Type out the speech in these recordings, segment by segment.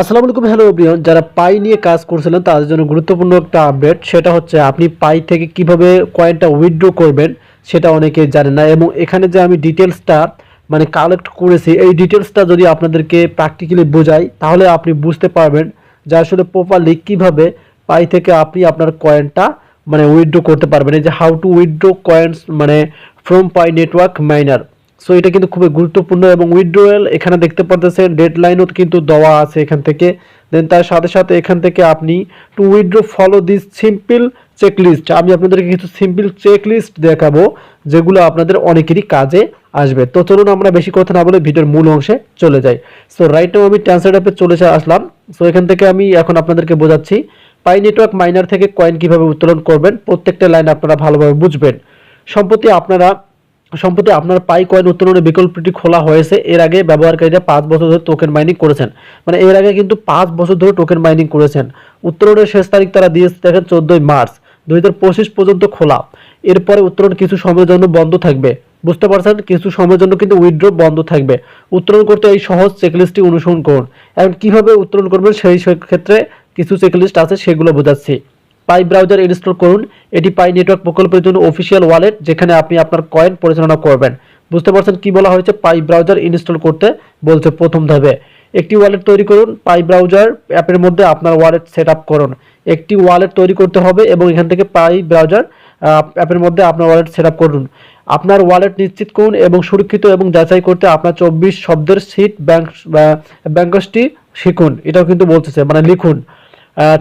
আসসালামু আলাইকুম, hello everyone. যারা পাই নিয়ে কাজ করছিলেন তাদের জন্য গুরুত্বপূর্ণ একটা আপডেট। সেটা হচ্ছে আপনি পাই থেকে কিভাবে কয়েনটা উইথড্র করবেন সেটা অনেকে জানেন না। এবং এখানে যে আমি ডিটেলসটা মানে কালেক্ট করেছি, এই ডিটেলসটা যদি আপনাদেরকে প্র্যাকটিক্যালি বোঝাই তাহলে আপনি বুঝতে পারবেন যে আসলে প্রপারলি কিভাবে পাই থেকে আপনি আপনার কয়েনটা মানে উইথড্র করতে পারবেন। এই যে হাউ টু উইথড্র কয়েনস মানে from pi network minor. So এটা কিন্তু খুবই গুরুত্বপূর্ণ। এবং উইথড্রয়াল এখানে দেখতে পাচ্ছেন ডেডলাইনও কিন্তু দেওয়া আছে এখান থেকে। দেন তার সাথে সাথে এখান থেকে আপনি two withdraw follow this simple checklist, আমি আপনাদেরকে কিছু সিম্পল চেকলিস্ট দেখাবো যেগুলো আপনাদের অনেকেরই কাজে আসবে। তো চলুন আমরা বেশি কথা না বলে ভিডিওর মূল অংশে চলে যাই। সো রাইট নাও আমি ট্রান্সলেট অ্যাপে চলে আসলাম। সো এখান থেকে আমি এখন আপনাদেরকে বোঝাচ্ছি পাই নেটওয়ার্ক মাইনার থেকে কয়েন কিভাবে উত্তোলন করবেন। প্রত্যেকটা লাইন আপনারা ভালোভাবে বুঝবেন। সম্প্রতি আপনার পাই কয়েন উত্তোলনের বিকল্পটি খোলা হয়েছে। এর আগে ব্যবহারকারীরা 5 বছর ধরে টোকেন মাইনিং করেছেন, মানে এর আগে কিন্তু 5 বছর ধরে টোকেন মাইনিং করেছেন। উত্তোলনের শেষ তারিখ তারা দিয়েছে দেখেন 14 মার্চ 2025 পর্যন্ত খোলা। এরপরে উত্তোলন কিছু সময়ের জন্য বন্ধ থাকবে। বুঝতে পারছেন, কিছু সময়ের জন্য কিন্তু উইথড্র বন্ধ থাকবে। উত্তোলন করতে এই সহজ চেকলিস্টটি অনুসরণ করুন। এখন কিভাবে উত্তোলন করবেন সেই ক্ষেত্রে কিছু চেকলিস্ট আছে, সেগুলো বোঝাচ্ছি। পাই ব্রাউজার ইনস্টল করুন। এটি পাই নেটওয়ার্ক প্রকল্পের জন্য অফিসিয়াল ওয়ালেট, যেখানে আপনি আপনার কয়েন পরিচালনা করবেন। বুঝতে পারছেন কি বলা হয়েছে? পাই ব্রাউজার ইনস্টল করতে বলছে প্রথম ধাপে। একটি ওয়ালেট তৈরি করুন। পাই ব্রাউজার অ্যাপের মধ্যে আপনার ওয়ালেট সেট আপ করুন। একটি ওয়ালেট তৈরি করতে হবে এবং এখান থেকে পাই ব্রাউজার অ্যাপের মধ্যে আপনার ওয়ালেট সেট আপ করুন। আপনার ওয়ালেট নিশ্চিত করুন এবং সুরক্ষিত এবং যাচাই করতে আপনার 24 শব্দের সিট ব্যাংকসটি শিখুন। এটাও কিন্তু বলতেছে, মানে লিখুন।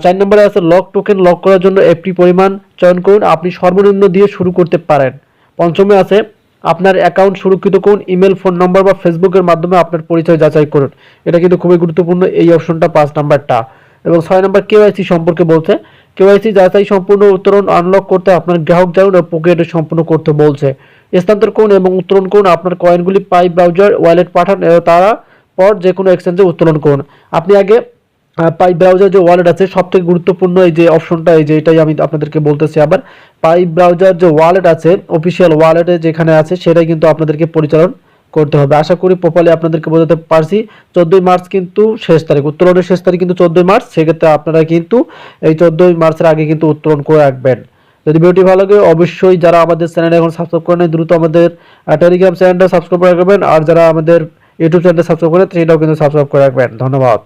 4 নম্বরে আছে লক টোকেন লক করার জন্য একটি পরিমাণ চয়ন করুন। আপনি সর্বনিম্ন দিয়ে শুরু করতে পারেন। পঞ্চমে আছে আপনার অ্যাকাউন্ট সুরক্ষিত করুন। ইমেল, ফোন নম্বর বা ফেসবুকের মাধ্যমে আপনার পরিচয় যাচাই করুন। এটা কিন্তু খুবই গুরুত্বপূর্ণ এই অপশনটা, 5 নাম্বারটা। এবং 6 নম্বর কেওয়াইসি সম্পর্কে বলছে। কেওয়াইসি যাচাই সম্পূর্ণ উত্তোলন আনলক করতে আপনার গ্রাহক জানুন ও প্রক্রিয়াটি সম্পূর্ণ করতে বলছে। স্থানান্তর করুন এবং উত্তোলন করুন। আপনার কয়েনগুলি পাই ব্রাউজার ওয়ালেট পাঠান এবং তারা পর যে কোনো এক্সচেঞ্জে উত্তোলন করুন। আপনি আগে পাই ব্রাউজার যে ওয়ালেট আছে, সবথেকে গুরুত্বপূর্ণ এই যে অপশনটা, এই যে এটাই আমি আপনাদেরকে বলতেছি আবার। পাই ব্রাউজার যে ওয়ালেট আছে, অফিসিয়াল ওয়ালেটে যেখানে আছে সেটাই কিন্তু আপনাদেরকে পরিচালন করতে হবে। আশা করি প্রপারলি আপনাদেরকে বোঝাতে পারছি। 14 মার্চ কিন্তু শেষ তারিখ, উত্তোলনের শেষ তারিখ কিন্তু 14 মার্চ। সেক্ষেত্রে আপনারা কিন্তু এই 14 মার্চের আগে কিন্তু উত্তোলন করে রাখবেন। যদি ভিডিওটি ভালো লাগে অবশ্যই যারা আমাদের চ্যানেলে এখন সাবস্ক্রাইব করে নেয় দ্রুত আমাদের টেলিগ্রাম চ্যানেলটা সাবস্ক্রাইব করে রাখবেন। আর যারা আমাদের ইউটিউব চ্যানেলটা সাবস্ক্রাইব করে সেটাও কিন্তু সাবস্ক্রাইব করে রাখবেন। ধন্যবাদ।